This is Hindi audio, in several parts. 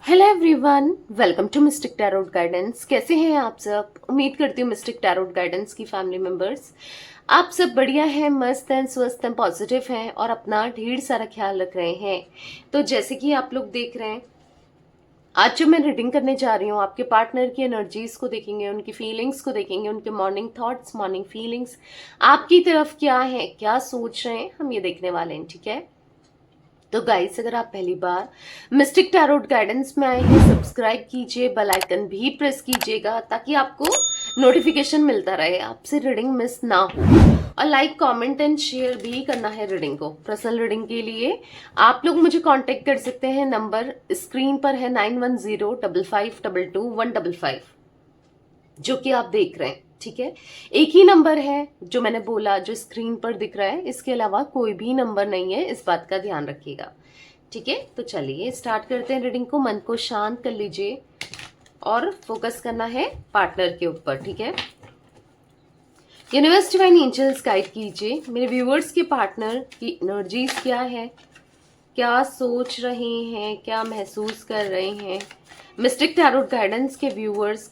Hello everyone, welcome to mystic tarot guidance. कैसे हैं आप सब? उम्मीद करती हूँ मिस्टिक टैरोट गाइडेंस की फैमिली मेंबर्स आप सब बढ़िया हैं, मस्त हैं, स्वस्थ हैं, पॉजिटिव हैं और अपना ढेर सारा ख्याल रख रहे हैं। तो जैसे कि आप लोग देख रहे हैं, आज जो मैं रीडिंग करने जा रही हूँ, आपके पार्टनर की एनर्जीज को देखेंगे, उनकी फीलिंग्स को देखेंगे, उनके मॉर्निंग थॉट्स, मॉर्निंग फीलिंग्स आपकी तरफ क्या है, क्या सोच रहे हैं, हम ये देखने वाले हैं। ठीक है, तो गाइस, अगर आप पहली बार मिस्टिक टैरोट गाइडेंस में आए हैं, सब्सक्राइब कीजिए, बेल आइकन भी प्रेस कीजिएगा ताकि आपको नोटिफिकेशन मिलता रहे, आपसे रीडिंग मिस ना हो। और लाइक, कमेंट एंड शेयर भी करना है रीडिंग को। पर्सनल रीडिंग के लिए आप लोग मुझे कांटेक्ट कर सकते हैं, नंबर स्क्रीन पर है 9105522155 जो कि आप देख रहे हैं। ठीक है, एक ही नंबर है जो मैंने बोला, जो स्क्रीन पर दिख रहा है, इसके अलावा कोई भी नंबर नहीं है, इस बात का ध्यान रखिएगा। ठीक है, तो चलिए स्टार्ट करते हैं रीडिंग को। मन को शांत कर लीजिए और फोकस करना है पार्टनर के ऊपर। ठीक है, यूनिवर्स डिवाइन एंजल्स गाइड कीजिए मेरे व्यूअर्स के पार्टनर की एनर्जीज क्या है, क्या सोच रहे हैं, क्या महसूस कर रहे हैं। मिस्टिक टैरोट गाइडेंस के व्यूअर्स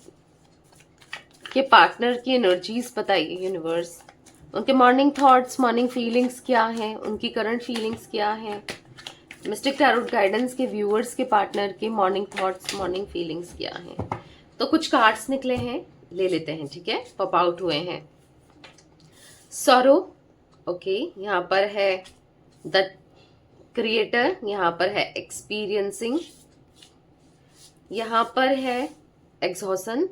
के पार्टनर की एनर्जीज बताइए यूनिवर्स। उनके मॉर्निंग थॉट्स, मॉर्निंग फीलिंग्स क्या हैं, उनकी करंट फीलिंग्स क्या हैं। मिस्टिक टैरोट गाइडेंस के व्यूअर्स के पार्टनर के मॉर्निंग थॉट्स, मॉर्निंग फीलिंग्स क्या हैं। तो कुछ कार्ड्स निकले हैं, ले लेते हैं। ठीक है, पॉप आउट हुए हैं। सॉरो, ओके, यहाँ पर है द क्रिएटर, यहाँ पर है एक्सपीरियंसिंग, यहाँ पर है एग्जॉशन,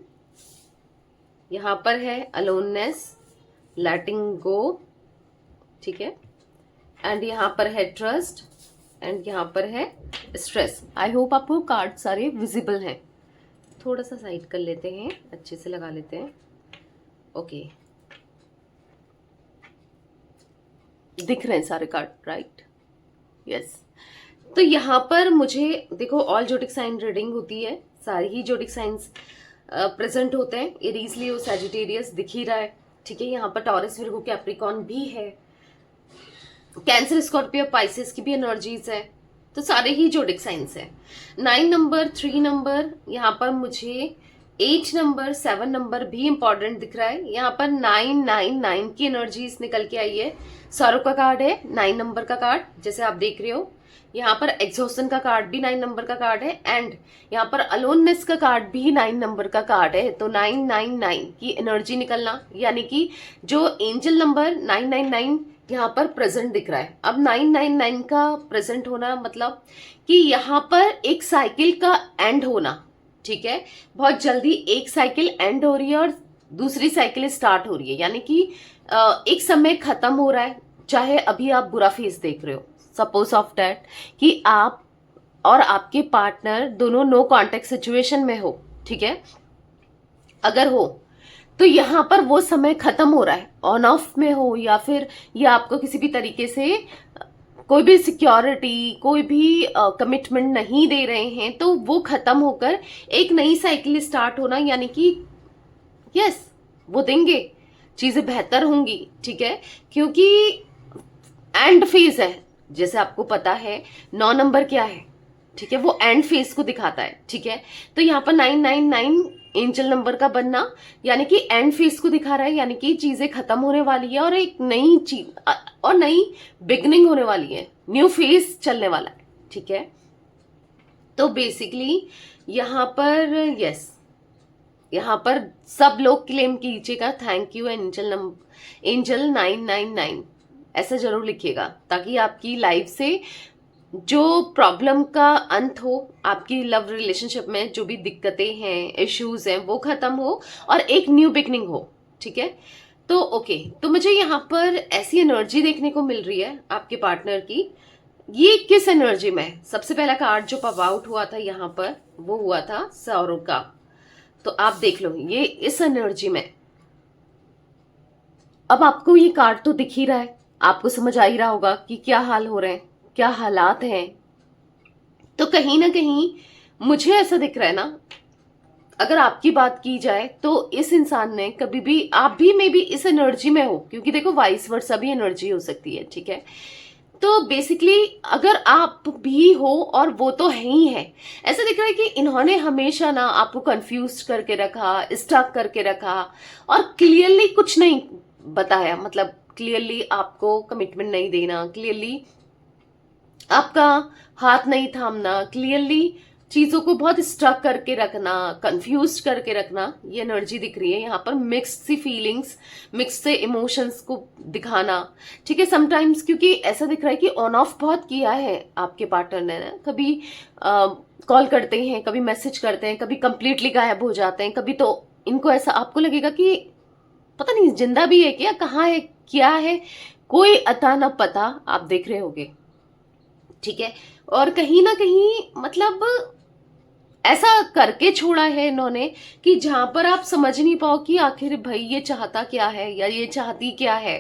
यहाँ पर है अलोननेस, लेटिंग गो। ठीक है, एंड यहाँ पर है ट्रस्ट, एंड यहाँ पर है स्ट्रेस। आई होप आपको कार्ड सारे विजिबल हैं। थोड़ा सा साइड कर लेते हैं, अच्छे से लगा लेते हैं। ओके, दिख रहे हैं सारे कार्ड, राइट? यस। तो यहाँ पर मुझे देखो, ऑल जोडिक साइन रीडिंग होती है, सारे ही जोडिक साइंस प्रेजेंट होते हैं। एरीज, लियो, सैजिटेरियस दिख ही रहा है। ठीक है, यहाँ पर टॉरस, विर्गो, कैप्रिकॉर्न भी है, कैंसर, स्कॉर्पियो, पाइसेस की भी एनर्जीज है। तो सारे ही जोडिक साइंस है। 9 नंबर, 3 नंबर, यहाँ पर मुझे 8 नंबर, 7 नंबर भी इंपॉर्टेंट दिख रहा है। यहाँ पर 999 की एनर्जीज निकल के आई है। सौरव का कार्ड है, 9 नंबर का कार्ड, जैसे आप देख रहे हो। यहाँ पर एग्जॉशन का कार्ड भी 9 नंबर का कार्ड है, एंड यहाँ पर अलोननेस का कार्ड भी 9 नंबर का कार्ड है। तो 999 की एनर्जी निकलना, यानी कि जो एंजल नंबर 999 यहाँ पर प्रेजेंट दिख रहा है। अब 999 का प्रेजेंट होना मतलब कि यहाँ पर एक साइकिल का एंड होना। ठीक है, बहुत जल्दी एक साइकिल एंड हो रही है और दूसरी साइकिल स्टार्ट हो रही है, यानी कि एक समय खत्म हो रहा है। चाहे अभी आप बुरा फेस देख रहे हो, सपोज ऑफ दैट कि आप और आपके पार्टनर दोनों नो कांटेक्ट सिचुएशन में हो। ठीक है, अगर हो तो यहाँ पर वो समय खत्म हो रहा है, ऑन ऑफ में हो, या फिर ये आपको किसी भी तरीके से कोई भी सिक्योरिटी, कोई भी कमिटमेंट नहीं दे रहे हैं, तो वो खत्म होकर एक नई साइकिल स्टार्ट होना, यानी कि यस, वो देंगे, चीजें बेहतर होंगी। ठीक है, क्योंकि एंड फेज है, जैसे आपको पता है 9 नंबर क्या है। ठीक है, वो एंड फेज को दिखाता है। ठीक है, तो यहाँ पर 999 एंजल नंबर का बनना, यानी कि एंड फेज को दिखा रहा है, यानी कि चीजें खत्म होने वाली है और एक नई चीज और नई बिगनिंग होने वाली है, न्यू फेज चलने वाला है। ठीक है, तो बेसिकली यहाँ पर यस, यहाँ पर सब लोग क्लेम कीजिएगा थैंक यू एंजल 999, ऐसा जरूर लिखिएगा ताकि आपकी लाइफ से जो प्रॉब्लम का अंत हो, आपकी लव रिलेशनशिप में जो भी दिक्कतें हैं, इश्यूज हैं, वो खत्म हो और एक न्यू बिगनिंग हो। ठीक है, तो ओके, तो मुझे यहाँ पर ऐसी एनर्जी देखने को मिल रही है आपके पार्टनर की। ये किस एनर्जी में? सबसे पहला कार्ड जो पॉप आउट हुआ था यहाँ पर, वो हुआ था सौरव का। तो आप देख लो, ये इस एनर्जी में। अब आपको ये कार्ड तो दिख ही रहा है, आपको समझ आ ही रहा होगा कि क्या हाल हो रहे हैं, क्या हालात हैं। तो कहीं ना कहीं मुझे ऐसा दिख रहा है ना, अगर आपकी बात की जाए तो इस इंसान ने कभी भी, आप भी मे बी इस एनर्जी में हो, क्योंकि देखो वाइस वर्सा भी एनर्जी हो सकती है। ठीक है, तो बेसिकली अगर आप भी हो, और वो तो है ही है, ऐसा दिख रहा है कि इन्होंने हमेशा ना आपको कंफ्यूज करके रखा, स्टक करके रखा, और क्लियरली कुछ नहीं बताया। मतलब क्लियरली आपको कमिटमेंट नहीं देना, क्लियरली आपका हाथ नहीं थामना, क्लियरली चीजों को बहुत स्टक करके रखना, कंफ्यूज करके रखना, ये एनर्जी दिख रही है यहाँ पर। मिक्स्ड सी फीलिंग्स, मिक्स से इमोशंस को दिखाना, ठीक है। समटाइम्स क्योंकि ऐसा दिख रहा है कि ऑन ऑफ बहुत किया है आपके पार्टनर ने ना, कभी कॉल करते हैं, कभी मैसेज करते हैं, कभी कंप्लीटली गायब हो जाते हैं, कभी तो इनको ऐसा आपको लगेगा कि पता नहीं जिंदा भी है क्या, कहाँ है, क्या है, कोई अता न पता आप देख रहे होगे, ठीक है। और कहीं ना कहीं मतलब ऐसा करके छोड़ा है इन्होंने कि जहां पर आप समझ नहीं पाओ कि आखिर भाई ये चाहता क्या है या ये चाहती क्या है।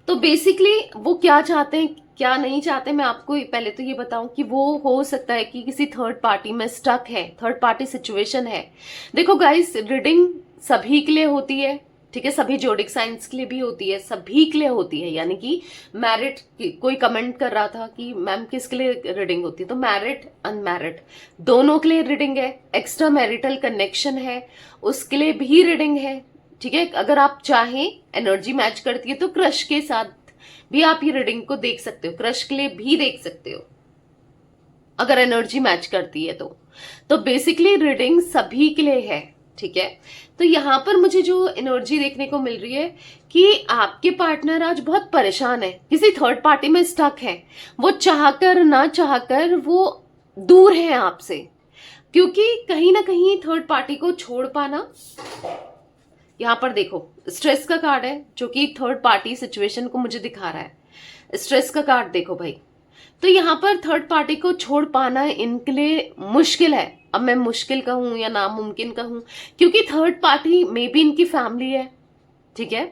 तो बेसिकली वो क्या चाहते हैं, क्या नहीं चाहते, मैं आपको पहले तो ये बताऊं कि वो हो सकता है कि किसी थर्ड पार्टी में स्टक है, थर्ड पार्टी सिचुएशन है। देखो गाइस, रीडिंग सभी के लिए होती है, ठीक है, सभी जोडिक साइंस के लिए भी होती है, सभी के लिए होती है। यानी कि मैरिड, कोई कमेंट कर रहा था कि मैम किसके लिए रीडिंग होती है, तो मैरिड अनमैरिड दोनों के लिए रीडिंग है। एक्स्ट्रा मैरिटल कनेक्शन है उसके लिए भी रीडिंग है, ठीक है। अगर आप चाहें, एनर्जी मैच करती है तो क्रश के साथ भी आप ये रीडिंग को देख सकते हो, क्रश के लिए भी देख सकते हो अगर एनर्जी मैच करती है तो बेसिकली रीडिंग सभी के लिए है, ठीक है। तो यहां पर मुझे जो एनर्जी देखने को मिल रही है कि आपके पार्टनर आज बहुत परेशान है, किसी थर्ड पार्टी में स्टक है। वो चाहकर ना चाहकर वो दूर है आपसे, क्योंकि कहीं ना कहीं थर्ड पार्टी को छोड़ पाना, यहां पर देखो स्ट्रेस का कार्ड है जो कि थर्ड पार्टी सिचुएशन को मुझे दिखा रहा है। स्ट्रेस का कार्ड देखो भाई, तो यहाँ पर थर्ड पार्टी को छोड़ पाना इनके लिए मुश्किल है। अब मैं मुश्किल कहूं या नामुमकिन कहूं, क्योंकि थर्ड पार्टी में भी इनकी फैमिली है, ठीक है।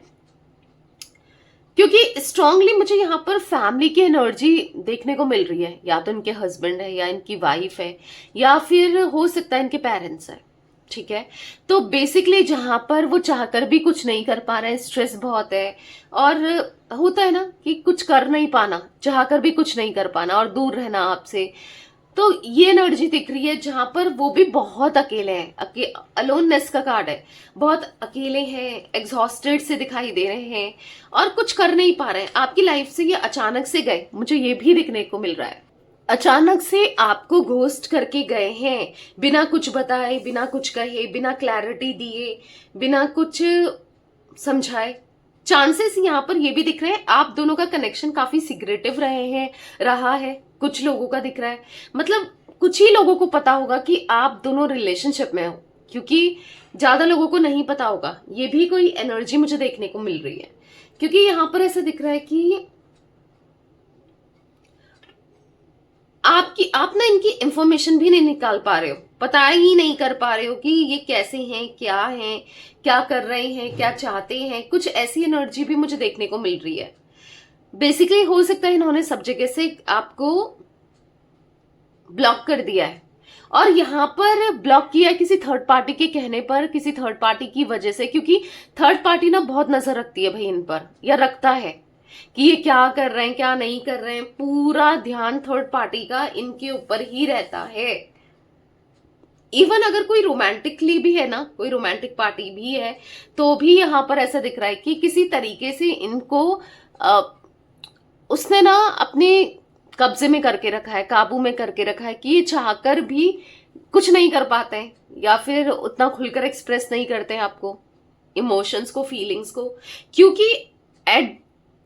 क्योंकि स्ट्रांगली मुझे यहाँ पर फैमिली की एनर्जी देखने को मिल रही है, या तो इनके हस्बैंड है, या इनकी वाइफ है, या फिर हो सकता है इनके पेरेंट्स है, ठीक है। तो बेसिकली जहां पर वो चाहकर भी कुछ नहीं कर पा रहे हैं, स्ट्रेस बहुत है, और होता है ना कि कुछ कर नहीं पाना, चाहकर भी कुछ नहीं कर पाना और दूर रहना आपसे। तो ये एनर्जी दिख रही है जहां पर वो भी बहुत अकेले हैं, अलोननेस का कार्ड है, बहुत अकेले हैं, एग्जॉस्टेड से दिखाई दे रहे हैं और कुछ कर नहीं पा रहे हैं। आपकी लाइफ से ये अचानक से गए, मुझे ये भी दिखने को मिल रहा है, अचानक से आपको घोस्ट करके गए हैं, बिना कुछ बताए, बिना कुछ कहे, बिना क्लैरिटी दिए, बिना कुछ समझाए। चांसेस यहाँ पर ये भी दिख रहे हैं आप दोनों का कनेक्शन काफी सीक्रेटिव रहा है, कुछ लोगों का दिख रहा है। मतलब कुछ ही लोगों को पता होगा कि आप दोनों रिलेशनशिप में हो, क्योंकि ज्यादा लोगों को नहीं पता होगा। ये भी कोई एनर्जी मुझे देखने को मिल रही है, क्योंकि यहाँ पर ऐसा दिख रहा है कि आप ना इनकी इंफॉर्मेशन भी नहीं निकाल पा रहे हो, पता ही नहीं कर पा रहे हो कि ये कैसे हैं, क्या कर रहे हैं, क्या चाहते हैं। कुछ ऐसी एनर्जी भी मुझे देखने को मिल रही है। बेसिकली हो सकता है इन्होंने सब जगह से आपको ब्लॉक कर दिया है, और यहाँ पर ब्लॉक किया किसी थर्ड पार्टी के कहने पर, किसी थर्ड पार्टी की वजह से, क्योंकि थर्ड पार्टी ना बहुत नजर रखती है भाई इन पर, या रखता है कि ये क्या कर रहे हैं, क्या नहीं कर रहे हैं। पूरा ध्यान थर्ड पार्टी का इनके ऊपर ही रहता है। इवन अगर कोई रोमांटिकली भी है ना, कोई रोमांटिक पार्टी भी है, तो भी यहां पर ऐसा दिख रहा है कि किसी तरीके से इनको उसने ना अपने कब्जे में करके रखा है, काबू में करके रखा है, कि ये चाहकर भी कुछ नहीं कर पाते हैं, या फिर उतना खुलकर एक्सप्रेस नहीं करते हैं आपको, इमोशंस को, फीलिंग्स को। क्योंकि एट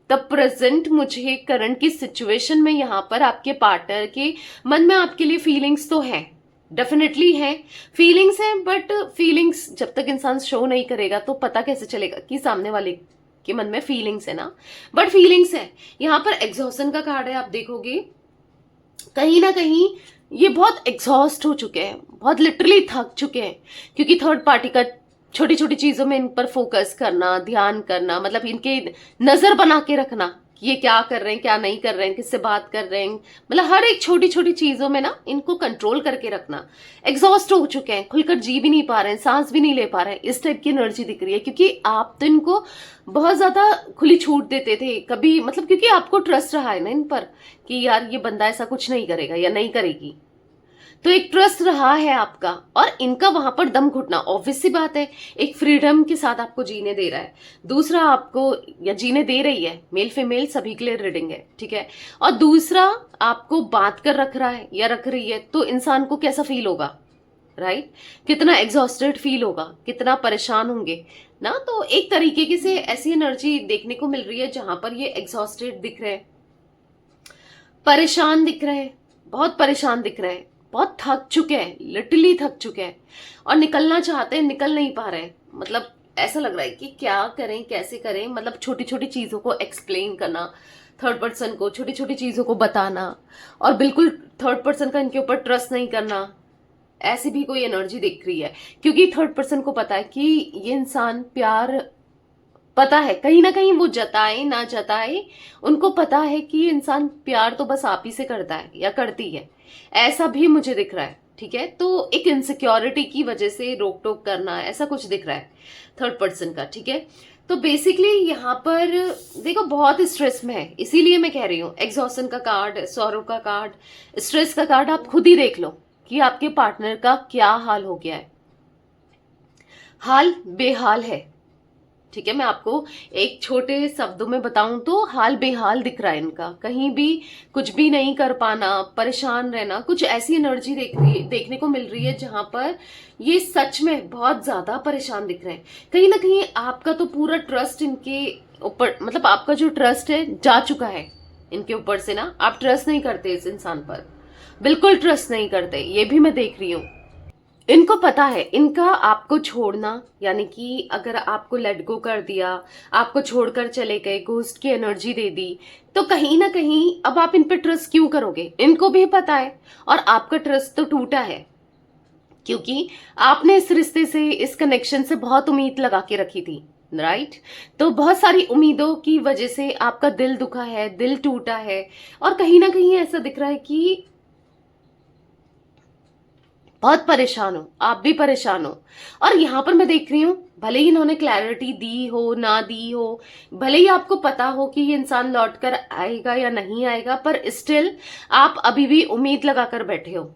द प्रेजेंट मुझे करंट की सिचुएशन में यहाँ पर आपके पार्टनर के मन में आपके लिए फीलिंग्स तो है, डेफिनेटली है, फीलिंग्स हैं। बट फीलिंग्स जब तक इंसान शो नहीं करेगा तो पता कैसे चलेगा कि सामने वाले के मन में फीलिंग्स है ना, बट फीलिंग्स है। यहाँ पर एग्जॉशन का कार्ड है, आप देखोगे कहीं ना कहीं ये बहुत एग्जॉस्ट हो चुके हैं, बहुत लिटरली थक चुके हैं, क्योंकि थर्ड पार्टी का छोटी छोटी चीजों में इन पर फोकस करना, ध्यान करना, मतलब इनके नजर बना के रखना, कि ये क्या कर रहे हैं, क्या नहीं कर रहे हैं, किससे बात कर रहे हैं, मतलब हर एक छोटी छोटी चीजों में ना इनको कंट्रोल करके रखना। एग्जॉस्ट हो चुके हैं, खुलकर जी भी नहीं पा रहे हैं, सांस भी नहीं ले पा रहे हैं, इस टाइप की एनर्जी दिख रही है। क्योंकि आप तो इनको बहुत ज्यादा खुली छूट देते थे कभी, मतलब क्योंकि आपको ट्रस्ट रहा है ना इन पर कि यार ये बंदा ऐसा कुछ नहीं करेगा या नहीं करेगी, तो एक ट्रस्ट रहा है आपका। और इनका वहां पर दम घुटना ऑब्वियस सी बात है, एक फ्रीडम के साथ आपको जीने दे रहा है, दूसरा आपको या जीने दे रही है, मेल फीमेल सभी के लिए रीडिंग है, ठीक है। और दूसरा आपको बात कर रख रहा है या रख रही है, तो इंसान को कैसा फील होगा, राइट? कितना एग्जॉस्टेड फील होगा, कितना परेशान होंगे ना। तो एक तरीके की से ऐसी एनर्जी देखने को मिल रही है जहां पर ये एग्जॉस्टेड दिख रहे हैं, परेशान दिख रहे हैं, बहुत परेशान दिख रहे हैं, बहुत थक चुके हैं, लिटरली थक चुके हैं, और निकलना चाहते हैं, निकल नहीं पा रहे हैं। मतलब ऐसा लग रहा है कि क्या करें, कैसे करें, मतलब छोटी छोटी चीजों को एक्सप्लेन करना, थर्ड पर्सन को छोटी छोटी चीजों को बताना, और बिल्कुल थर्ड पर्सन का इनके ऊपर ट्रस्ट नहीं करना, ऐसी भी कोई एनर्जी दिख रही है। क्योंकि थर्ड पर्सन को पता है कि ये इंसान प्यार, पता है कहीं ना कहीं वो जताए ना जताए, उनको पता है कि ये इंसान प्यार तो बस आप ही से करता है या करती है, ऐसा भी मुझे दिख रहा है, ठीक है। तो एक इनसिक्योरिटी की वजह से रोक टोक करना, ऐसा कुछ दिख रहा है थर्ड पर्सन का, ठीक है। तो बेसिकली यहाँ पर देखो बहुत स्ट्रेस में है, इसीलिए मैं कह रही हूँ एग्जॉशन का कार्ड, सौरव का कार्ड, स्ट्रेस का कार्ड, आप खुद ही देख लो कि आपके पार्टनर का क्या हाल हो गया है। हाल बेहाल है, ठीक है। मैं आपको एक छोटे शब्दों में बताऊं तो हाल बेहाल दिख रहा है इनका, कहीं भी कुछ भी नहीं कर पाना, परेशान रहना, कुछ ऐसी एनर्जी देखने को मिल रही है जहां पर ये सच में बहुत ज्यादा परेशान दिख रहे हैं। कहीं ना कहीं आपका तो पूरा ट्रस्ट इनके ऊपर, मतलब आपका जो ट्रस्ट है जा चुका है इनके ऊपर से ना, आप ट्रस्ट नहीं करते इस इंसान पर, बिल्कुल ट्रस्ट नहीं करते, ये भी मैं देख रही हूँ। इनको पता है इनका आपको छोड़ना, यानी कि अगर आपको लेट गो कर दिया, आपको छोड़कर चले गए, घोस्ट की एनर्जी दे दी, तो कहीं ना कहीं अब आप इन पे ट्रस्ट क्यों करोगे, इनको भी पता है। और आपका ट्रस्ट तो टूटा है, क्योंकि आपने इस रिश्ते से, इस कनेक्शन से बहुत उम्मीद लगा के रखी थी, राइट? तो बहुत सारी उम्मीदों की वजह से आपका दिल दुखा है, दिल टूटा है, और कहीं ना कहीं ऐसा दिख रहा है कि बहुत परेशान हो, आप भी परेशान हो। और यहां पर मैं देख रही हूं, भले ही इन्होंने क्लैरिटी दी हो ना दी हो, भले ही आपको पता हो कि ये इंसान लौट कर आएगा या नहीं आएगा, पर स्टिल आप अभी भी उम्मीद लगाकर बैठे हो,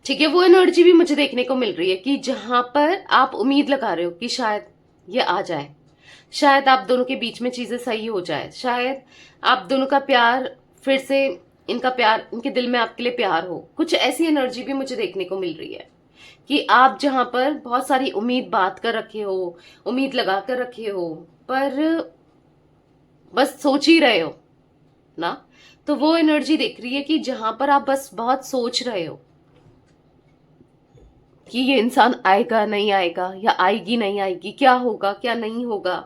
ठीक है। वो एनर्जी भी मुझे देखने को मिल रही है कि जहां पर आप उम्मीद लगा रहे हो कि शायद ये आ जाए, शायद आप दोनों के बीच में चीजें सही हो जाए, शायद आप दोनों का प्यार फिर से, इनका प्यार, इनके दिल में आपके लिए प्यार हो। कुछ ऐसी एनर्जी भी मुझे देखने को मिल रही है कि आप जहां पर बहुत सारी उम्मीद बात कर रखे हो, उम्मीद लगा कर रखे हो, पर बस सोच ही रहे हो ना, तो वो एनर्जी दिख रही है कि जहां पर आप बस बहुत सोच रहे हो कि ये इंसान आएगा नहीं आएगा, या आएगी नहीं आएगी, क्या होगा क्या नहीं होगा।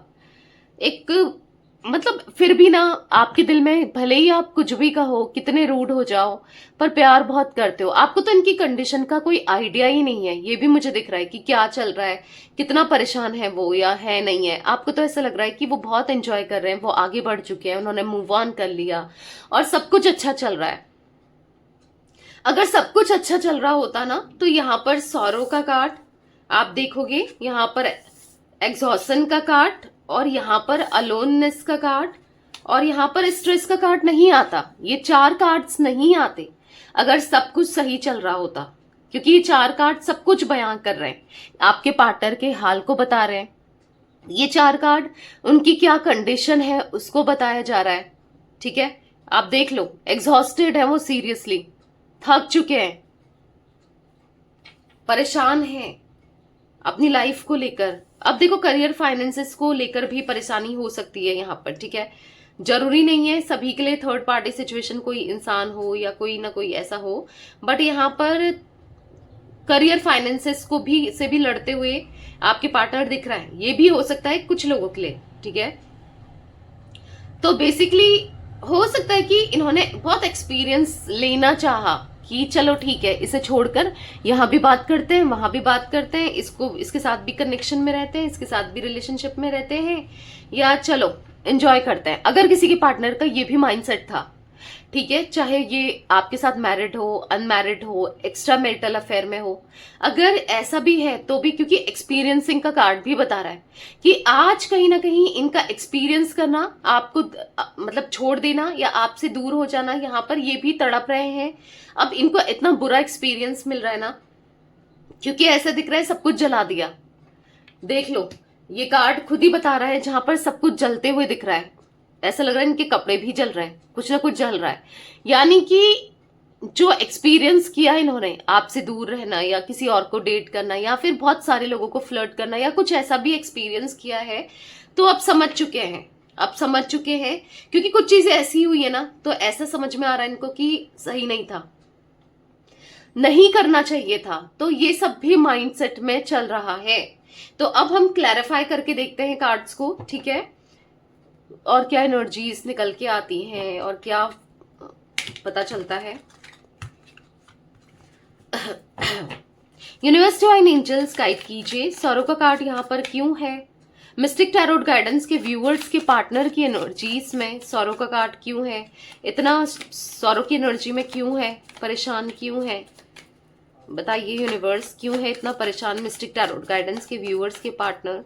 एक मतलब फिर भी ना आपके दिल में भले ही आप कुछ भी कहो, कितने रूड हो जाओ, पर प्यार बहुत करते हो। आपको तो इनकी कंडीशन का कोई आइडिया ही नहीं है, ये भी मुझे दिख रहा है कि क्या चल रहा है, कितना परेशान है वो या है नहीं है। आपको तो ऐसा लग रहा है कि वो बहुत एंजॉय कर रहे हैं, वो आगे बढ़ चुके हैं, उन्होंने मूव ऑन कर लिया और सब कुछ अच्छा चल रहा है। अगर सब कुछ अच्छा चल रहा होता ना, तो यहाँ पर सौरव का कार्ड आप देखोगे, यहाँ पर एग्जॉशन का कार्ड, और यहाँ पर अलोननेस का कार्ड, और यहाँ पर स्ट्रेस का कार्ड नहीं आता। ये 4 कार्ड्स नहीं आते अगर सब कुछ सही चल रहा होता, क्योंकि ये 4 कार्ड सब कुछ बयां कर रहे हैं, आपके पार्टनर के हाल को बता रहे हैं। ये 4 कार्ड उनकी क्या कंडीशन है उसको बताया जा रहा है, ठीक है। आप देख लो, एग्जॉस्टेड है वो, सीरियसली थक चुके हैं, परेशान हैं अपनी लाइफ को लेकर। अब देखो करियर फाइनेंसेस को लेकर भी परेशानी हो सकती है यहाँ पर, ठीक है। जरूरी नहीं है सभी के लिए थर्ड पार्टी सिचुएशन कोई इंसान हो या कोई ना कोई ऐसा हो, बट यहाँ पर करियर फाइनेंसेस को भी से भी लड़ते हुए आपके पार्टनर दिख रहा है, ये भी हो सकता है कुछ लोगों के लिए, ठीक है। तो बेसिकली हो सकता है कि इन्होंने बहुत एक्सपीरियंस लेना चाहा कि चलो ठीक है, इसे छोड़कर यहाँ भी बात करते हैं, वहां भी बात करते हैं, इसको इसके साथ भी कनेक्शन में रहते हैं, इसके साथ भी रिलेशनशिप में रहते हैं, या चलो एंजॉय करते हैं। अगर किसी के पार्टनर का ये भी माइंडसेट था, ठीक है, चाहे ये आपके साथ मैरिड हो, अनमैरिड हो, एक्स्ट्रा मैरिटल अफेयर में हो, अगर ऐसा भी है तो भी, क्योंकि एक्सपीरियंसिंग का कार्ड भी बता रहा है कि आज कहीं ना कहीं इनका एक्सपीरियंस करना, आपको मतलब छोड़ देना या आपसे दूर हो जाना, यहाँ पर ये भी तड़प रहे हैं। अब इनको इतना बुरा एक्सपीरियंस मिल रहा है ना, क्योंकि ऐसा दिख रहा है सब कुछ जला दिया। देख लो, ये कार्ड खुद ही बता रहा है, जहां पर सब कुछ जलते हुए दिख रहा है, ऐसा लग रहा है इनके कपड़े भी जल रहे हैं, कुछ ना कुछ जल रहा है। यानी कि जो एक्सपीरियंस किया इन्होंने आपसे दूर रहना या किसी और को डेट करना या फिर बहुत सारे लोगों को फ्लर्ट करना या कुछ ऐसा भी एक्सपीरियंस किया है, तो अब समझ चुके हैं, अब समझ चुके हैं। क्योंकि कुछ चीजें ऐसी हुई है ना, तो ऐसा समझ में आ रहा है इनको कि सही नहीं था, नहीं करना चाहिए था। तो ये सब भी माइंडसेट में चल रहा है। तो अब हम क्लैरिफाई करके देखते हैं कार्ड्स को, ठीक है, और क्या एनर्जीज निकल के आती हैं और क्या पता चलता है। यूनिवर्स डिवाइन एंजल्स गाइड कीजिए, सौरव का कार्ड यहाँ पर क्यों है, मिस्टिक टैरोट गाइडेंस के व्यूअर्स के पार्टनर की एनर्जीज में सौरव का कार्ड क्यों है, इतना सौरव की एनर्जी में क्यों है, परेशान क्यों है, बताइए यूनिवर्स क्यों है इतना परेशान मिस्टिक टैरोट गाइडेंस के व्यूअर्स के पार्टनर।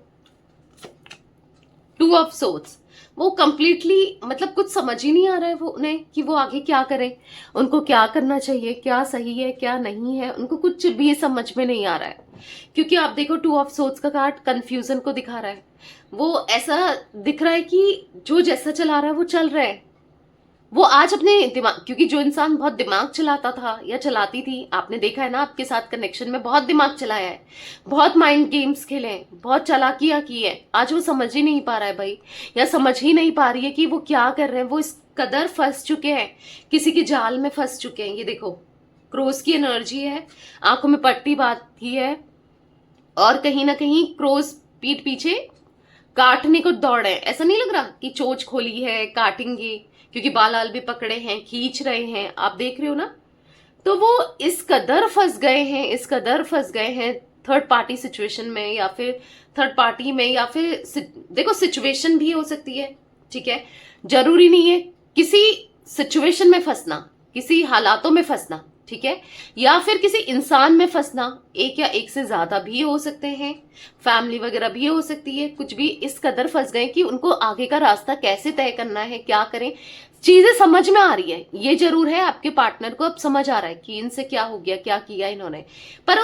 टू ऑफ सोर्ड्स, वो कंप्लीटली मतलब कुछ समझ ही नहीं आ रहा है वो उन्हें कि वो आगे क्या करें, उनको क्या करना चाहिए, क्या सही है क्या नहीं है, उनको कुछ भी समझ में नहीं आ रहा है। क्योंकि आप देखो, टू ऑफ सोर्ड्स का कार्ड कंफ्यूजन को दिखा रहा है। वो ऐसा दिख रहा है कि जो जैसा चला रहा है वो चल रहा है। वो आज अपने दिमाग, क्योंकि जो इंसान बहुत दिमाग चलाता था या चलाती थी, आपने देखा है ना आपके साथ कनेक्शन में बहुत दिमाग चलाया है, बहुत माइंड गेम्स खेले हैं, बहुत चालाकियां की है, आज वो समझ ही नहीं पा रहा है भाई, या समझ ही नहीं पा रही है कि वो क्या कर रहे हैं। वो इस कदर फंस चुके हैं, किसी के जाल में फंस चुके हैं। ये देखो, क्रोस की एनर्जी है, आंखों में पट्टी बांधी है और कहीं ना कहीं क्रोस पीठ पीछे काटने को दौड़े। ऐसा नहीं लग रहा कि चोंच खोली है, काटेंगे, क्योंकि बाल आल भी पकड़े हैं, खींच रहे हैं, आप देख रहे हो ना। तो वो इस कदर फंस गए हैं, इस कदर फंस गए हैं थर्ड पार्टी सिचुएशन में, या फिर थर्ड पार्टी में, या फिर देखो सिचुएशन भी हो सकती है, ठीक है, जरूरी नहीं है किसी सिचुएशन में फंसना, किसी हालातों में फंसना, ठीक है, या फिर किसी इंसान में फंसना, एक या एक से ज्यादा भी हो सकते हैं, फैमिली वगैरह भी हो सकती है। कुछ भी इस कदर फंस गए कि उनको आगे का रास्ता कैसे तय करना है, क्या करें, चीजें समझ में आ रही है। ये जरूर है आपके पार्टनर को अब समझ आ रहा है कि इनसे क्या हो गया, क्या किया इन्होंने, पर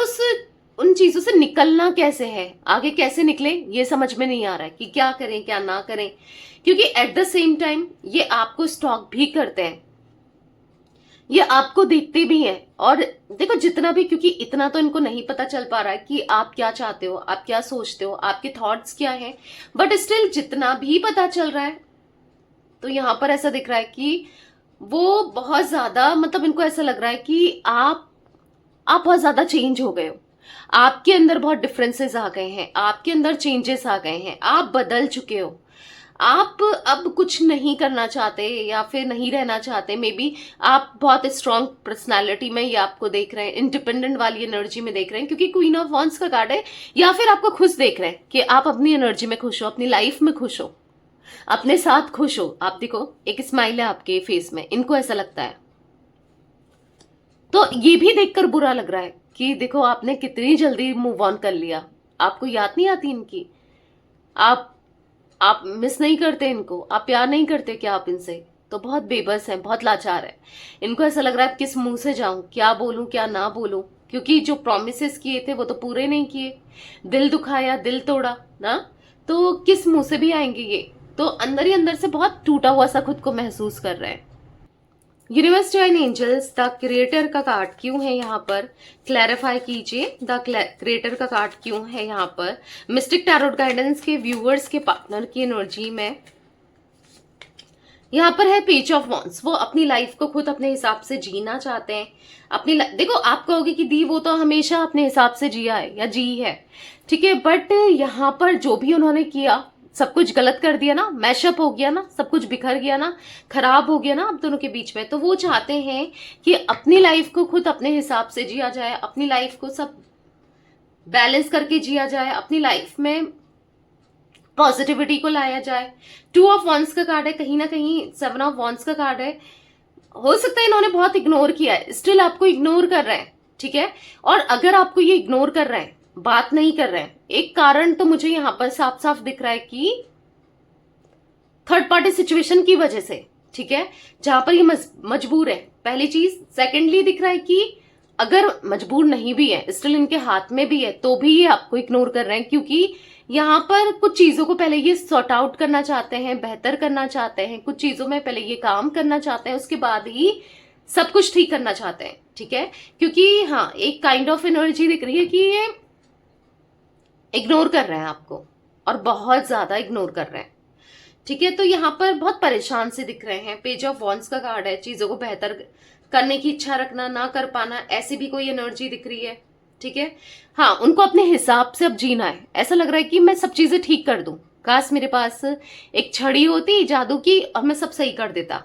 उन चीजों से निकलना कैसे है, आगे कैसे निकले, ये समझ में नहीं आ रहा है कि क्या करें क्या ना करें। क्योंकि एट द सेम टाइम ये आपको स्टॉक भी करते हैं, ये आपको देखते भी हैं। और देखो जितना भी, क्योंकि इतना तो इनको नहीं पता चल पा रहा है कि आप क्या चाहते हो, आप क्या सोचते हो, आपके थॉट्स क्या हैं, बट स्टिल जितना भी पता चल रहा है, तो यहां पर ऐसा दिख रहा है कि वो बहुत ज्यादा, मतलब इनको ऐसा लग रहा है कि आप बहुत ज्यादा चेंज हो गए हो, आपके अंदर बहुत डिफरेंसेस आ गए हैं, आपके अंदर चेंजेस आ गए हैं, आप बदल चुके हो, आप अब कुछ नहीं करना चाहते या फिर नहीं रहना चाहते। मे बी आप बहुत स्ट्रांग पर्सनालिटी में ये आपको देख रहे हैं, इंडिपेंडेंट वाली एनर्जी में देख रहे हैं, क्योंकि क्वीन ऑफ वॉन्ड्स का कार्ड है। या फिर आपको खुश देख रहे हैं कि आप अपनी एनर्जी में खुश हो, अपनी लाइफ में खुश हो, अपने साथ खुश हो। आप देखो एक स्माइल है आपके फेस में, इनको ऐसा लगता है। तो ये भी देखकर बुरा लग रहा है कि देखो आपने कितनी जल्दी मूव ऑन कर लिया, आपको याद नहीं आती इनकी, आप मिस नहीं करते इनको, आप प्यार नहीं करते क्या आप इनसे, तो बहुत बेबस है, बहुत लाचार है। इनको ऐसा लग रहा है किस मुंह से जाऊं, क्या बोलूं क्या ना बोलूं, क्योंकि जो प्रॉमिसेस किए थे वो तो पूरे नहीं किए, दिल दुखाया, दिल तोड़ा ना, तो किस मुंह से भी आएंगे ये। तो अंदर ही अंदर से बहुत टूटा हुआ सा खुद को महसूस कर रहे हैं। Universe divine angels the creator का कार्ड क्यों है यहाँ पर, क्लैरिफाई कीजिए। द क्रिएटर का कार्ड क्यों है यहाँ पर मिस्टिक टैरोट गाइडेंस के व्यूअर्स के पार्टनर की एनर्जी में। यहाँ पर है पेज ऑफ वॉन्ड्स, वो अपनी लाइफ को खुद अपने हिसाब से जीना चाहते हैं। अपनी देखो आप कहोगे कि दी वो तो हमेशा अपने हिसाब से जिया है या जी है, ठीक है, बट यहाँ पर जो भी उन्होंने किया सब कुछ गलत कर दिया ना, मैशअप हो गया ना, सब कुछ बिखर गया ना, खराब हो गया ना आप दोनों के बीच में। तो वो चाहते हैं कि अपनी लाइफ को खुद अपने हिसाब से जिया जाए, अपनी लाइफ को सब बैलेंस करके जिया जाए, अपनी लाइफ में पॉजिटिविटी को लाया जाए। 2 ऑफ वॉन्ड्स का कार्ड है, कहीं ना कहीं 7 ऑफ वॉन्ड्स का कार्ड है। हो सकता है इन्होंने बहुत इग्नोर किया है, स्टिल आपको इग्नोर कर रहे हैं, ठीक है। और अगर आपको ये इग्नोर कर रहे हैं, बात नहीं कर रहे हैं, एक कारण तो मुझे यहां पर साफ साफ दिख रहा है कि थर्ड पार्टी सिचुएशन की वजह से, ठीक है, जहां पर ये मजबूर है, पहली चीज। सेकेंडली दिख रहा है कि अगर मजबूर नहीं भी है, स्टिल इनके हाथ में भी है, तो भी ये आपको इग्नोर कर रहे हैं, क्योंकि यहाँ पर कुछ चीजों को पहले ये सॉर्ट आउट करना चाहते हैं, बेहतर करना चाहते हैं, कुछ चीजों में पहले ये काम करना चाहते हैं, उसके बाद ही सब कुछ ठीक करना चाहते हैं, ठीक है। क्योंकि हाँ, एक काइंड ऑफ एनर्जी दिख रही है कि ये इग्नोर कर रहे हैं आपको, और बहुत ज्यादा इग्नोर कर रहे हैं, ठीक है। तो यहाँ पर बहुत परेशान से दिख रहे हैं। पेज ऑफ वॉन्ड्स का कार्ड है, चीजों को बेहतर करने की इच्छा रखना, ना कर पाना, ऐसी भी कोई एनर्जी दिख रही है, ठीक है। हाँ, उनको अपने हिसाब से अब जीना है। ऐसा लग रहा है कि मैं सब चीजें ठीक कर दूं, काश मेरे पास एक छड़ी होती जादू की और मैं सब सही कर देता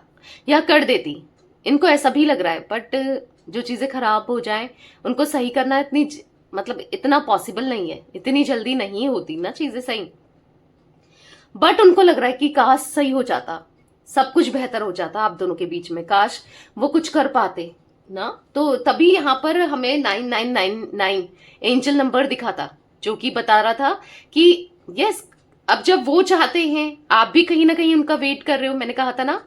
या कर देती। इनको ऐसा भी लग रहा है, बट जो चीजें खराब हो जाएं उनको सही करना मतलब इतना पॉसिबल नहीं है, इतनी जल्दी नहीं होती ना चीजें सही। बट उनको लग रहा है कि काश सही हो जाता, सब कुछ बेहतर हो जाता आप दोनों के बीच में, काश वो कुछ कर पाते ना। तो तभी यहां पर हमें 9999 एंजल नंबर दिखा था, जो कि बता रहा था कि यस, अब जब वो चाहते हैं, आप भी कहीं ना कहीं उनका वेट कर रहे हो, मैंने कहा था ना,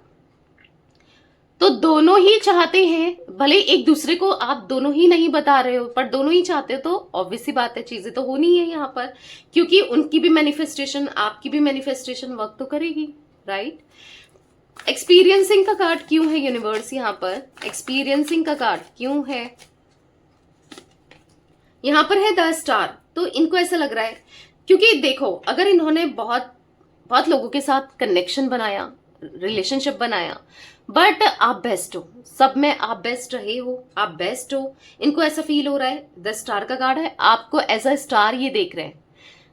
तो दोनों ही चाहते हैं। भले एक दूसरे को आप दोनों ही नहीं बता रहे हो, पर दोनों ही चाहते हो, तो ऑब्वियस सी बात है, चीजें तो होनी है यहाँ पर, क्योंकि उनकी भी मैनिफेस्टेशन, आपकी भी मैनिफेस्टेशन वर्क तो करेगी, राइट। एक्सपीरियंसिंग का कार्ड क्यों है यूनिवर्स यहाँ पर? एक्सपीरियंसिंग का कार्ड क्यों है यहाँ पर? है द स्टार। तो इनको ऐसा लग रहा है, क्योंकि देखो, अगर इन्होंने बहुत बहुत लोगों के साथ कनेक्शन बनाया, रिलेशनशिप बनाया, बट आप बेस्ट हो, सब में आप बेस्ट रहे हो, आप बेस्ट हो, इनको ऐसा फील हो रहा है। द स्टार का कार्ड है, आपको एज अ स्टार ये देख रहे हैं,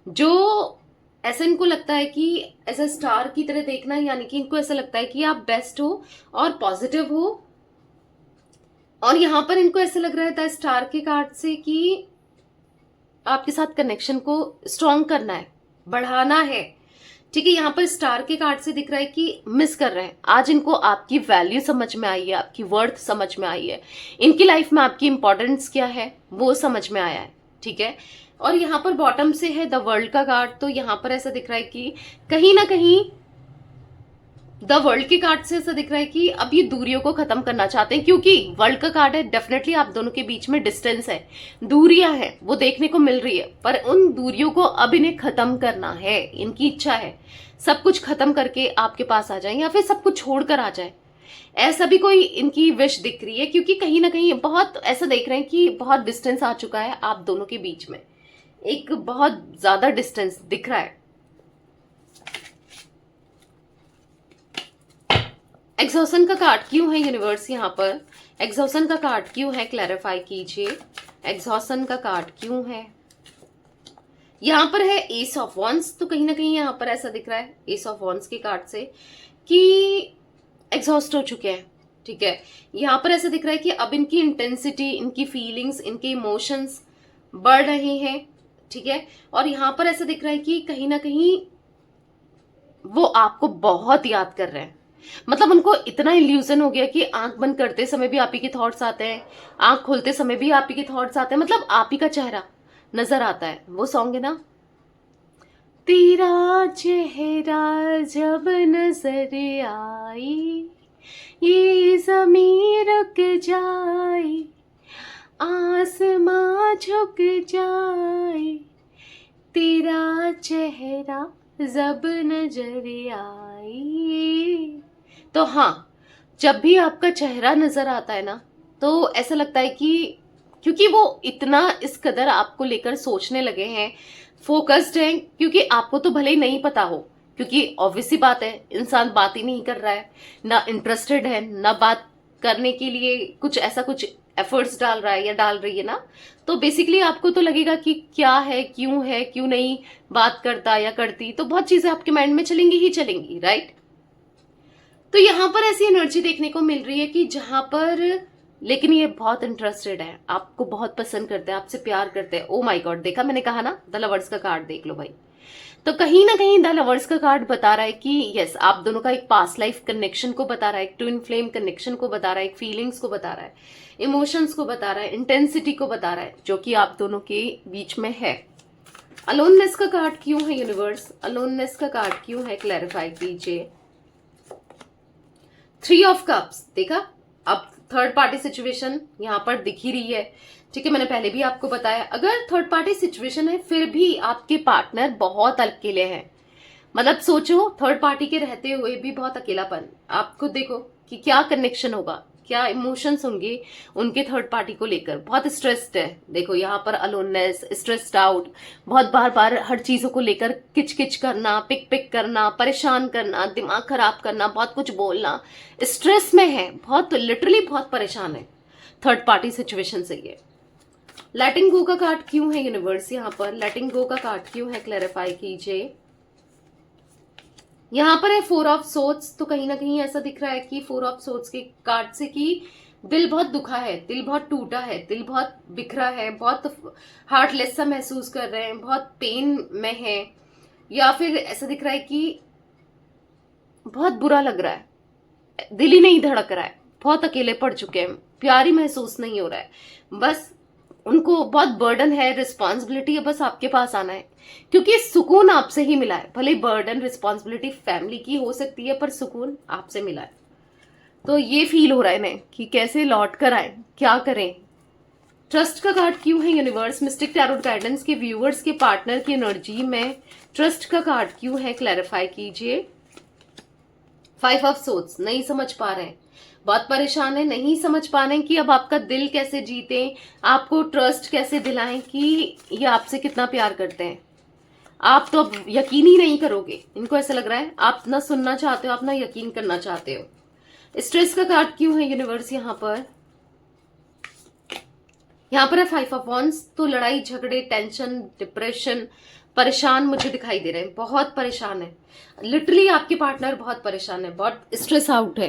जो ऐसा इनको लगता है कि एज अ स्टार की तरह देखना, यानी कि इनको ऐसा लगता है कि आप बेस्ट हो और पॉजिटिव हो। और यहां पर इनको ऐसा लग रहा है द स्टार के कार्ड से कि आपके साथ कनेक्शन को स्ट्रॉन्ग करना है, बढ़ाना है, ठीक है। यहाँ पर स्टार के कार्ड से दिख रहा है कि मिस कर रहे हैं, आज इनको आपकी वैल्यू समझ में आई है, आपकी वर्थ समझ में आई है, इनकी लाइफ में आपकी इंपॉर्टेंस क्या है वो समझ में आया है, ठीक है। और यहाँ पर बॉटम से है द वर्ल्ड का कार्ड। तो यहाँ पर ऐसा दिख रहा है कि कहीं ना कहीं द वर्ल्ड के कार्ड से ऐसा दिख रहा है कि अब ये दूरियों को खत्म करना चाहते हैं, क्योंकि वर्ल्ड का कार्ड है, डेफिनेटली आप दोनों के बीच में डिस्टेंस है, दूरियां हैं, वो देखने को मिल रही है, पर उन दूरियों को अब इन्हें खत्म करना है। इनकी इच्छा है सब कुछ खत्म करके आपके पास आ जाए, या फिर सब कुछ छोड़कर आ जाए, ऐसा भी कोई इनकी विश दिख रही है। क्योंकि कहीं ना कहीं बहुत ऐसा देख रहे हैं कि बहुत डिस्टेंस आ चुका है आप दोनों के बीच में, एक बहुत ज्यादा डिस्टेंस दिख रहा है। एग्जॉशन का कार्ड क्यों है यूनिवर्स यहाँ पर? एग्जॉशन का कार्ड क्यों है, क्लैरिफाई कीजिए। एग्जॉशन का कार्ड क्यों है यहाँ पर? है एस ऑफ वॉन्ड्स। तो कहीं ना कहीं यहाँ पर ऐसा दिख रहा है एस ऑफ वॉन्ड्स के कार्ड से कि एग्जॉस्ट हो चुके हैं, ठीक है। यहाँ पर ऐसा दिख रहा है कि अब इनकी इंटेंसिटी, इनकी फीलिंग्स, इनके इमोशंस बढ़ रहे हैं, ठीक है। और यहाँ पर ऐसा दिख रहा है कि कहीं ना कहीं वो आपको बहुत याद कर रहे हैं, मतलब उनको इतना इल्यूजन हो गया कि आंख बंद करते समय भी आप ही के थॉट्स आते हैं, आंख खोलते समय भी आप ही के थॉट्स आते हैं, मतलब आप ही का चेहरा नजर आता है। वो सॉन्ग है ना, तेरा चेहरा जब नजर आई ये ज़मीं रुक जाए, आसमां झुक जाए, तेरा चेहरा जब नजर आई। तो हाँ, जब भी आपका चेहरा नजर आता है ना, तो ऐसा लगता है कि क्योंकि वो इतना इस कदर आपको लेकर सोचने लगे हैं, फोकस्ड हैं, क्योंकि आपको तो भले ही नहीं पता हो, क्योंकि ऑब्वियस सी बात है, इंसान बात ही नहीं कर रहा है, ना इंटरेस्टेड है, ना बात करने के लिए कुछ ऐसा कुछ एफर्ट्स डाल रहा है या डाल रही है ना, तो बेसिकली आपको तो लगेगा कि क्या है, क्यों नहीं बात करता या करती, तो बहुत चीजें आपके माइंड में चलेंगी ही चलेंगी, राइट। तो यहाँ पर ऐसी एनर्जी देखने को मिल रही है कि जहां पर, लेकिन ये बहुत इंटरेस्टेड है, आपको बहुत पसंद करते हैं, आपसे प्यार करते हैं। ओ माय गॉड, देखा मैंने कहा ना, द लवर्स का कार्ड देख लो भाई। तो कहीं ना कहीं द लवर्स का कार्ड बता रहा है कि यस, आप दोनों का एक पास्ट लाइफ कनेक्शन को बता रहा है, एक ट्विन फ्लेम कनेक्शन को बता रहा है, एक फीलिंग्स को बता रहा है, इमोशंस को बता रहा है, इंटेंसिटी को बता रहा है, जो कि आप दोनों के बीच में है। अलोननेस का कार्ड क्यों है यूनिवर्स? अलोननेस का कार्ड क्यों है? क्लैरिफाई कीजिए। 3 ऑफ कप्स देखा, अब थर्ड पार्टी सिचुएशन यहां पर दिख ही रही है। ठीक है, मैंने पहले भी आपको बताया, अगर थर्ड पार्टी सिचुएशन है फिर भी आपके पार्टनर बहुत अकेले हैं। मतलब सोचो, थर्ड पार्टी के रहते हुए भी बहुत अकेलापन। आप खुद देखो कि क्या कनेक्शन होगा, क्या इमोशंस होंगे उनके थर्ड पार्टी को लेकर। बहुत स्ट्रेस्ड है, देखो यहाँ पर अलोननेस, स्ट्रेस्ड आउट, बहुत बार बार हर चीजों को लेकर किच किच करना, पिक पिक करना, परेशान करना, दिमाग खराब करना, बहुत कुछ बोलना, स्ट्रेस में है, बहुत लिटरली बहुत परेशान है थर्ड पार्टी सिचुएशन से। ये लेटिंग गो का कार्ड क्यों है यूनिवर्स? यहाँ पर लेटिंग गो का कार्ड क्यों है? क्लैरिफाई कीजिए। यहाँ पर है 4 ऑफ सोर्ड्स, तो कहीं ना कहीं ऐसा दिख रहा है कि 4 ऑफ सोर्ड्स के कार्ड से कि दिल बहुत दुखा है, दिल बहुत टूटा है, दिल बहुत बिखरा है, बहुत हार्टलेस सा महसूस कर रहे हैं, बहुत पेन में है, या फिर ऐसा दिख रहा है कि बहुत बुरा लग रहा है, दिल ही नहीं धड़क रहा है, बहुत अकेले पड़ चुके हैं, प्यार ही महसूस नहीं हो रहा है, बस उनको बहुत बर्डन है, रिस्पॉन्सिबिलिटी है, बस आपके पास आना है, क्योंकि सुकून आपसे ही मिला है। भले बर्डन रिस्पॉन्सिबिलिटी फैमिली की हो सकती है, पर सुकून आपसे मिला है। तो ये फील हो रहा है इन्हें कि कैसे लौट कर आए, क्या करें। ट्रस्ट का कार्ड क्यों है यूनिवर्स? मिस्टिक टैरोट गाइडेंस के व्यूअर्स के पार्टनर की एनर्जी में ट्रस्ट का कार्ड क्यों है? क्लैरिफाई कीजिए। 5 ऑफ सोर्ड्स, नहीं समझ पा रहे हैं, बहुत परेशान है, नहीं समझ पा रहे हैं कि अब आपका दिल कैसे जीते, आपको ट्रस्ट कैसे दिलाएं कि ये आपसे कितना प्यार करते हैं। आप तो अब यकीन ही नहीं करोगे, इनको ऐसा लग रहा है आप ना सुनना चाहते हो, आप ना यकीन करना चाहते हो। स्ट्रेस का कार्ड क्यों है यूनिवर्स? यहाँ पर है 5 ऑफ वॉन्ड्स, तो लड़ाई झगड़े, टेंशन, डिप्रेशन, परेशान मुझे दिखाई दे रहे हैं, बहुत परेशान है, लिटरली आपके पार्टनर बहुत परेशान है, बहुत स्ट्रेस आउट है।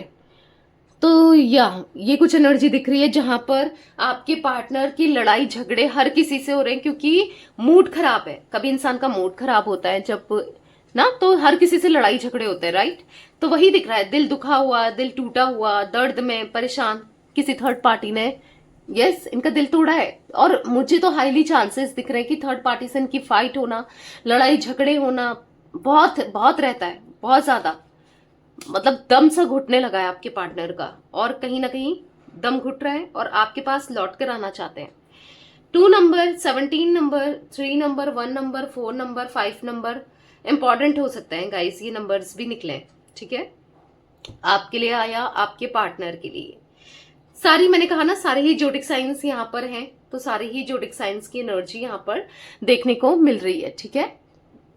तो ये कुछ एनर्जी दिख रही है जहां पर आपके पार्टनर की लड़ाई झगड़े हर किसी से हो रहे हैं, क्योंकि मूड खराब है। कभी इंसान का मूड खराब होता है जब ना, तो हर किसी से लड़ाई झगड़े होते हैं, राइट? तो वही दिख रहा है, दिल दुखा हुआ, दिल टूटा हुआ, दर्द में परेशान, किसी थर्ड पार्टी ने यस इनका दिल तोड़ा है। और मुझे तो हाईली चांसेस दिख रहे हैं कि थर्ड पार्टी से इनकी फाइट होना, लड़ाई झगड़े होना बहुत बहुत रहता है, बहुत ज्यादा। मतलब दम सा घुटने लगा है आपके पार्टनर का, और कहीं ना कहीं दम घुट रहा है और आपके पास लौट कर आना चाहते हैं। 2 number, 17 number, 3 number, 1 number, 4 number, 5 number important हो सकता है गाइस, ये नंबर्स भी निकले, ठीक है, आपके लिए आया, आपके पार्टनर के लिए। सारी मैंने कहा ना, सारे ही जोडिक साइंस यहाँ पर हैं, तो सारे ही जोडिक साइंस की एनर्जी यहाँ पर देखने को मिल रही है, ठीक है।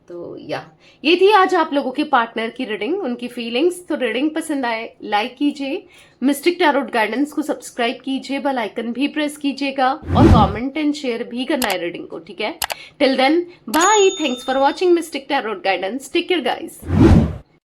तो ये थी आज आप लोगों के पार्टनर की रीडिंग, उनकी फीलिंग्स। तो रीडिंग पसंद आए लाइक कीजिए, मिस्टिक टैरोट गाइडेंस को सब्सक्राइब कीजिए, बेल आइकन भी प्रेस कीजिएगा, और कमेंट एंड शेयर भी करना है रीडिंग को, ठीक है। Till then bye, thanks for watching mystic tarot guidance, take care guys.